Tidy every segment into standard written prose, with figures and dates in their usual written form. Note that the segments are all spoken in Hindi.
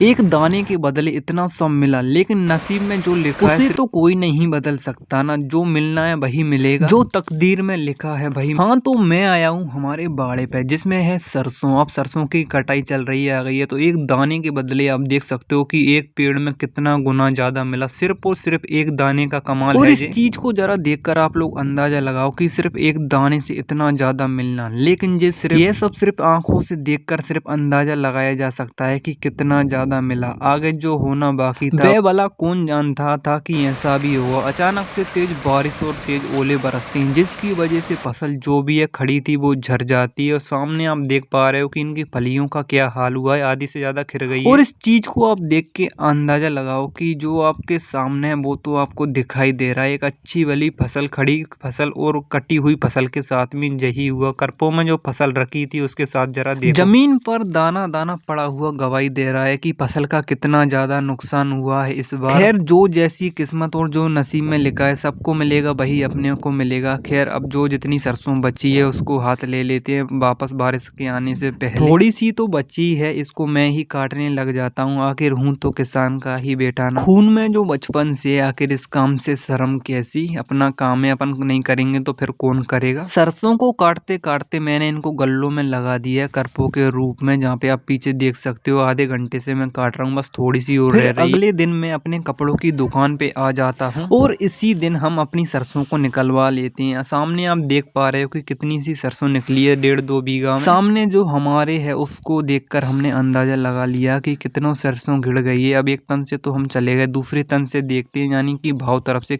एक दाने के बदले इतना सब मिला, लेकिन नसीब में जो लिखा है उसे तो कोई नहीं बदल सकता ना। जो मिलना है वही मिलेगा, जो तकदीर में लिखा है वही। हाँ, तो मैं आया हूँ हमारे बाड़े पे जिसमें है सरसों। अब सरसों की कटाई चल रही है, आ गई है। तो एक दाने के बदले आप देख सकते हो कि एक पेड़ में कितना गुना ज्यादा मिला, सिर्फ और सिर्फ एक दाने का कमाल है। और इस चीज को जरा देखकर आप लोग अंदाजा लगाओ कि सिर्फ एक दाने से इतना ज्यादा मिलना। लेकिन ये सब सिर्फ आंखों से देखकर सिर्फ अंदाजा लगाया जा सकता है कि कितना ज्यादा मिला। आगे जो होना बाकी था वह भला कौन जानता था कि ऐसा भी हुआ। अचानक से तेज बारिश और तेज ओले बरसते हैं, जिसकी वजह से फसल जो भी है खड़ी थी वो झड़ जाती है। और सामने आप देख पा रहे हो कि इनकी फलियों का क्या हाल हुआ है, आधी से ज्यादा खिर गई है। और इस चीज को आप देख के अंदाजा लगाओ कि जो आपके सामने है वो तो आपको दिखाई दे रहा है, एक अच्छी वाली फसल, खड़ी फसल और कटी हुई फसल के साथ में यही हुआ। करपों में जो फसल रखी थी उसके साथ जरा देखो, जमीन पर दाना दाना पड़ा हुआ गवाही दे रहा है कि फसल का कितना ज्यादा नुकसान हुआ है इस बार। खैर, जो जैसी किस्मत और जो नसीब में लिखा है सबको मिलेगा, वही अपने को मिलेगा। खैर, अब जो जितनी सरसों बची है उसको हाथ ले लेते हैं वापस बारिश के आने से पहले। थोड़ी सी तो बची है, इसको मैं ही काटने लग जाता हूँ। आखिर हूँ तो किसान का ही बेटा ना। खून में जो बचपन से, आखिर इस काम से शर्म कैसी। अपना काम है, अपन नहीं करेंगे तो फिर कौन करेगा। सरसों को काटते काटते मैंने इनको गल्लों में लगा दिया करपो के रूप में, जहाँ पे आप पीछे देख सकते हो। आधे घंटे से मैं काट रहा हूँ, बस थोड़ी सी और रह रही है। अगले दिन मैं अपने कपड़ों की दुकान पे आ जाता हूँ और इसी दिन हम अपनी सरसों को निकलवा लेते हैं। सामने आप देख पा रहे हो कि कितनी सी सरसों निकली है, 1.5-2 बीघा में। सामने जो हमारे है उसको देखकर हमने अंदाजा लगा लिया कि कितनों सरसों गिर गई है। अब एक तन से तो हम चले गए, दूसरे तन से देखते हैं, यानी कि भाव तरफ से।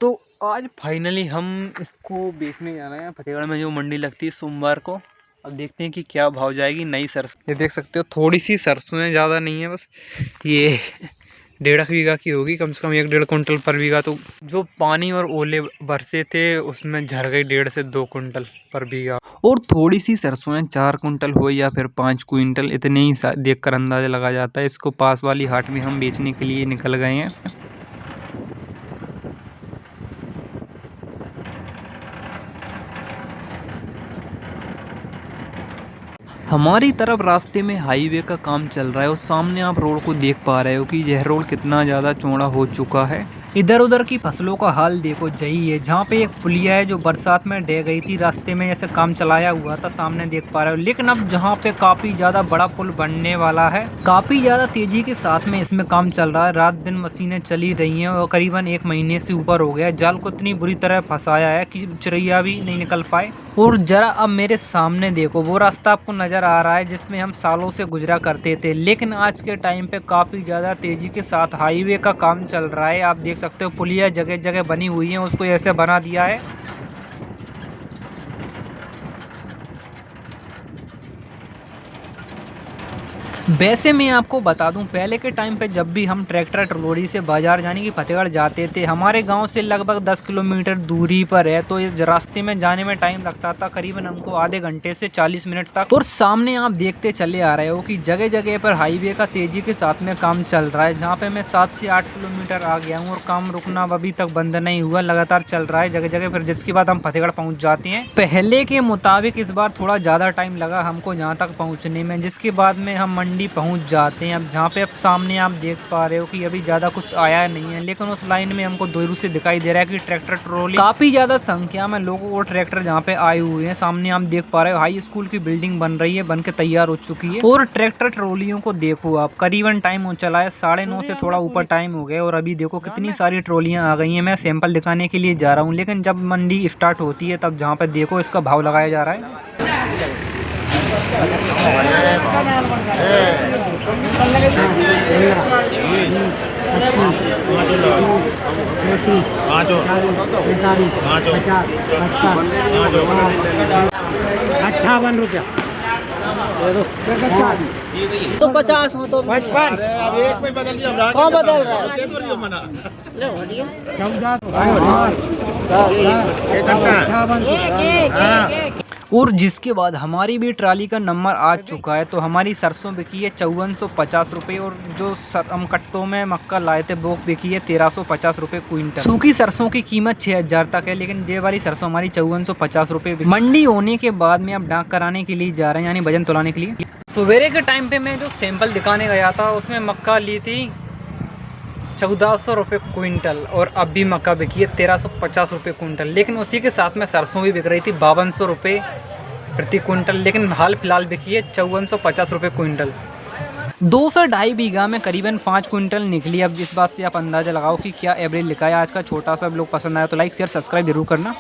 तो आज फाइनली हम इसको बेचने जा रहे हैं। फतेहगढ़ में जो मंडी लगती है सोमवार को। अब देखते हैं कि क्या भाव जाएगी नई सरसों। ये देख सकते हो, थोड़ी सी सरसों है, ज़्यादा नहीं है, बस ये 1.5 बीघा की होगी, कम से कम 1-1.5 कुंटल पर बीघा। तो जो पानी और ओले बरसे थे उसमें झड़ गई 1.5 से 2 कुंटल पर बीघा। और थोड़ी सी सरसों है, 4 कुंटल हो या फिर 5 क्विंटल, इतने ही देखकर अंदाजा लगा जाता है। इसको पास वाली हाट में हम बेचने के लिए निकल गए हैं। हमारी तरफ रास्ते में हाईवे का काम चल रहा है और सामने आप रोड को देख पा रहे हो कि यह रोड कितना ज़्यादा चौड़ा हो चुका है। इधर उधर की फसलों का हाल देखो, यही है। जहाँ पे एक पुलिया है जो बरसात में ढह गई थी, रास्ते में जैसे काम चलाया हुआ था, सामने देख पा रहे हो। लेकिन अब जहाँ पे काफ़ी ज़्यादा बड़ा पुल बनने वाला है, काफ़ी ज़्यादा तेज़ी के साथ में इसमें काम चल रहा है। रात दिन मशीनें चली रही हैं और करीबन 1 महीने से ऊपर हो गया। जाल को इतनी बुरी तरह फंसाया है कि चिड़ैया भी नहीं निकल पाए। और जरा अब मेरे सामने देखो, वो रास्ता आपको नज़र आ रहा है जिसमें हम सालों से गुजरा करते थे। लेकिन आज के टाइम पे काफ़ी ज़्यादा तेज़ी के साथ हाईवे का काम चल रहा है। आप देख सकते हो पुलिया जगह जगह बनी हुई है, उसको ऐसे बना दिया है। वैसे मैं आपको बता दूं, पहले के टाइम पे जब भी हम ट्रैक्टर ट्रॉली से बाजार यानी कि फतेहगढ़ जाते थे, हमारे गांव से लगभग 10 किलोमीटर दूरी पर है, तो इस रास्ते में जाने में टाइम लगता था करीबन हमको आधे घंटे से 40 मिनट तक। और सामने आप देखते चले आ रहे हो कि जगह जगह पर हाईवे का तेजी के साथ में काम चल रहा है। जहाँ पे मैं 7 से 8 किलोमीटर आ गया हूँ और काम रुकना अभी तक बंद नहीं हुआ, लगातार चल रहा है जगह जगह। फिर जिसके बाद हम फतेहगढ़ पहुँच जाते हैं। पहले के मुताबिक इस बार थोड़ा ज़्यादा टाइम लगा हमको यहाँ तक पहुँचने में, जिसके बाद में हम मंडी पहुंच जाते हैं। अब जहाँ पे अब सामने आप देख पा रहे हो कि अभी ज़्यादा कुछ आया नहीं है, लेकिन उस लाइन में हमको दूर से दिखाई दे रहा है कि ट्रैक्टर ट्रॉली, काफ़ी ज़्यादा संख्या में लोगों और ट्रैक्टर जहाँ पे आए हुए हैं। सामने आप देख पा रहे हो हाई स्कूल की बिल्डिंग बन रही है, बन के तैयार हो चुकी है। और ट्रैक्टर ट्रॉलियों को देखो आप, करीबन टाइम हो चला है 9:30 से थोड़ा ऊपर टाइम हो गया और अभी देखो कितनी सारी ट्रॉलियाँ आ गई हैं। मैं सैंपल दिखाने के लिए जा रहा हूँ, लेकिन जब मंडी स्टार्ट होती है तब जहाँ पे देखो इसका भाव लगाया जा रहा है। ₹58 तो 50 हो तो 55 एक में बदल दिया। कौन बदल रहा है? और जिसके बाद हमारी भी ट्राली का नंबर आ चुका है। तो हमारी सरसों बिकी है 5450 रुपये और जो हम कट्टों में मक्का लाए थे वो बिकी है 1350 रुपये क्विंटल। सूखी सरसों की कीमत 6000 तक है, लेकिन ये वाली सरसों हमारी 5450 रुपये। मंडी होने के बाद में अब डाक कराने के लिए जा रहे हैं, यानी वजन तुलाने के लिए। सवेरे के टाइम पे मैं जो सैंपल दिखाने गया था उसमें मक्का ली थी 1400 रुपये क्विंटल और अब भी मक्का बिकी है 1350 रुपये क्विंटल। लेकिन उसी के साथ में सरसों भी बिक रही थी 5200 रुपये प्रति क्विंटल, लेकिन हाल फिलहाल बिकी है 5450 रुपये क्विंटल। 2 से 2.5 बीघा में करीबन 5 क्विंटल निकली। अब इस बात से आप अंदाज़ा लगाओ कि क्या एवरेज लिखा है आज का। छोटा सा ब्लॉग पसंद आया तो लाइक शेयर सब्सक्राइब जरूर करना।